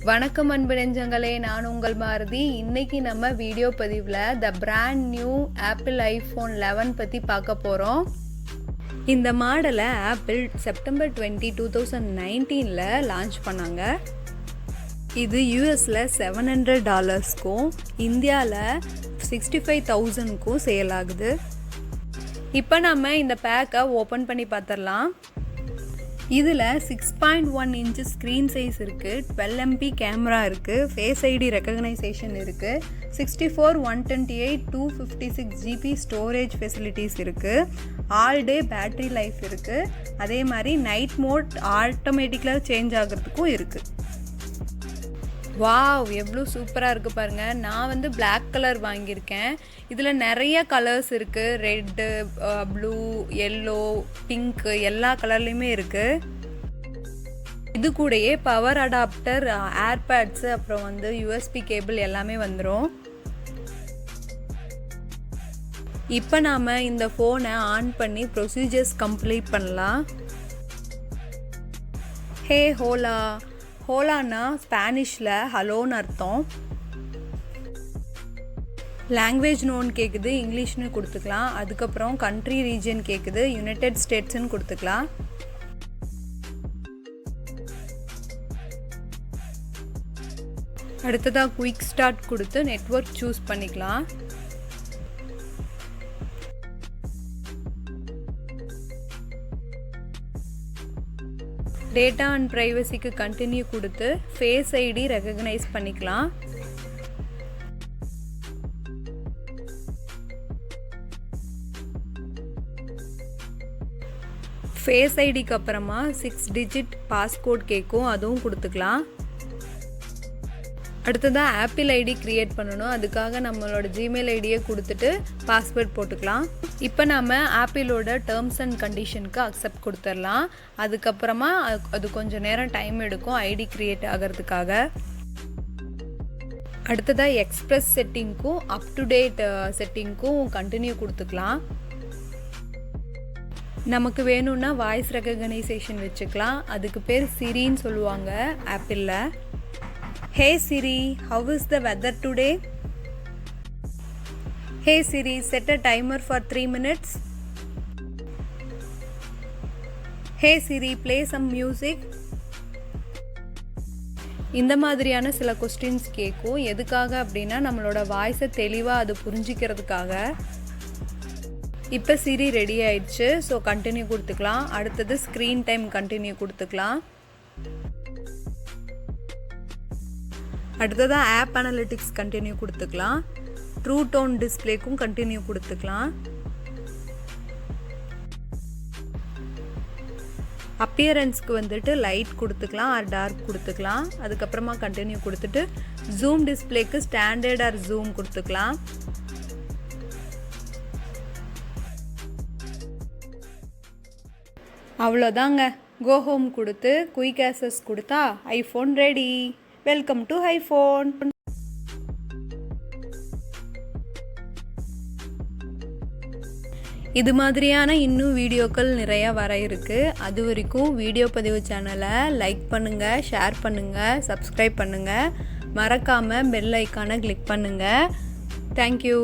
வணக்கம் அன்பு நெஞ்சங்களே, நான் உங்கள் பாரதி. இன்னைக்கு நம்ம வீடியோ பதிவில் the brand new apple iPhone 11 பற்றி பார்க்க போகிறோம். இந்த மாடலை ஆப்பிள் செப்டம்பர் 20, 2019 லான்ச் பண்ணாங்க. இது யூஎஸில் $700க்கும் இந்தியாவில் 65,000க்கும் சேல் ஆகுது. இப்போ நம்ம இந்த பேக்கை ஓப்பன் பண்ணி பார்த்துடலாம். இதில் 6.1 இன்ச் ஸ்க்ரீன் சைஸ் இருக்குது, 12 MP கேமரா இருக்குது, ஃபேஸ் ஐடி ரெக்கக்னைசேஷன் இருக்குது, 64, 128, 256 GB ஸ்டோரேஜ் ஃபெசிலிட்டிஸ் இருக்குது, ஆல் டே பேட்ரி லைஃப் இருக்குது, அதே மாதிரி நைட் மோட் ஆட்டோமேட்டிக்கலாக சேஞ்ச் ஆகிறதுக்கும் இருக்குது. வாவ், எவ்வளோ சூப்பராக இருக்குது பாருங்கள். நான் வந்து பிளாக் கலர் வாங்கியிருக்கேன். இதில் நிறைய கலர்ஸ் இருக்குது, ரெட்டு, ப்ளூ, எல்லோ, பிங்க்கு எல்லா கலர்லேயுமே இருக்குது. இது கூடயே பவர் அடாப்டர், ஏர்பேட்ஸு, அப்புறம் வந்து யூஎஸ்பி கேபிள் எல்லாமே வந்துடும். இப்போ நாம் இந்த ஃபோனை ஆன் பண்ணி ப்ரொசீஜர்ஸ் கம்ப்ளீட் பண்ணலாம். ஹே ஹோலா. ஹோலான்னா ஸ்பானிஷில் ஹலோன்னு அர்த்தம். லாங்குவேஜ் நோன்னு கேட்குது, இங்கிலீஷ்னு கொடுத்துக்கலாம். அதுக்கப்புறம் கண்ட்ரி ரீஜன் கேட்குது, யுனைடெட் ஸ்டேட்ஸ்ன்னு கொடுத்துக்கலாம். அடுத்ததாக குயிக் ஸ்டார்ட் கொடுத்து நெட்வொர்க் சூஸ் பண்ணிக்கலாம். டேட்டா அண்ட் ப்ரைவசிக்கு கண்டினியூ கொடுத்து ஃபேஸ் ஐடி ரெகக்னைஸ் பண்ணிக்கலாம். ஃபேஸ் ஐடிக்கு அப்புறமா 6 டிஜிட் பாஸ்கோட் கேட்கும், அதுவும் கொடுத்துக்கலாம். அடுத்ததாக ஆப்பிள் ஐடி க்ரியேட் பண்ணணும். அதுக்காக நம்மளோட ஜிமெயில் ஐடியை கொடுத்துட்டு பாஸ்வேர்ட் போட்டுக்கலாம். இப்போ நம்ம ஆப்பிளோட டேர்ம்ஸ் அண்ட் கண்டிஷனுக்கு அக்செப்ட் கொடுத்துடலாம். அதுக்கப்புறமா அது கொஞ்சம் நேரம் டைம் எடுக்கும் ஐடி க்ரியேட் ஆகிறதுக்காக. அடுத்ததாக எக்ஸ்ப்ரெஸ் செட்டிங்க்கும் அப் டு டேட் செட்டிங்க்கும் கண்டினியூ கொடுத்துக்கலாம். நமக்கு வேணும்னா வாய்ஸ் ரெகக்னைசேஷன் வச்சுக்கலாம். அதுக்கு பேர் சிரின்னு சொல்லுவாங்க ஆப்பிளில். Hey Siri, how is the weather today? Hey Siri, set a timer for 3 minutes. Hey Siri, play some music. இந்த மாதிரியான சில கொஸ்டின்ஸ் கேட்கும். எதுக்காக அப்படின்னா நம்மளோட வாய்ஸை தெளிவாக அது புரிஞ்சிக்கிறதுக்காக. இப்போ சிரி ரெடி ஆயிடுச்சு. ஸோ கண்டினியூ கொடுத்துக்கலாம். அடுத்தது ஸ்க்ரீன் டைம் கண்டினியூ கொடுத்துக்கலாம். அடுத்ததாக ஆப் அனலிட்டிக்ஸ் கண்டினியூ கொடுத்துக்கலாம். ட்ரூ டோன் டிஸ்பிளேக்கும் கண்டினியூ கொடுத்துக்கலாம். அப்பியரன்ஸ்க்கு வந்துட்டு லைட் கொடுத்துக்கலாம் ஆர் டார்க் கொடுத்துக்கலாம். அதுக்கப்புறமா கண்டினியூ கொடுத்துட்டு ஜூம் டிஸ்பிளேக்கு ஸ்டாண்டர்ட் ஆர் ஜூம் கொடுத்துக்கலாம். அவ்வளோதாங்க. கோ ஹோம் கொடுத்து குயிக் ஆக்சஸ் கொடுத்தா iPhone ready. Welcome to iPhone. இது மாதிரியான இன்னும் வீடியோக்கள் நிறையா வர இருக்குது. அது வரைக்கும் வீடியோ பதிவு சேனலை லைக் பண்ணுங்கள், ஷேர் பண்ணுங்கள், சப்ஸ்கிரைப் பண்ணுங்கள். மறக்காமல் பெல் ஐக்கானை கிளிக் பண்ணுங்கள். தேங்க்யூ.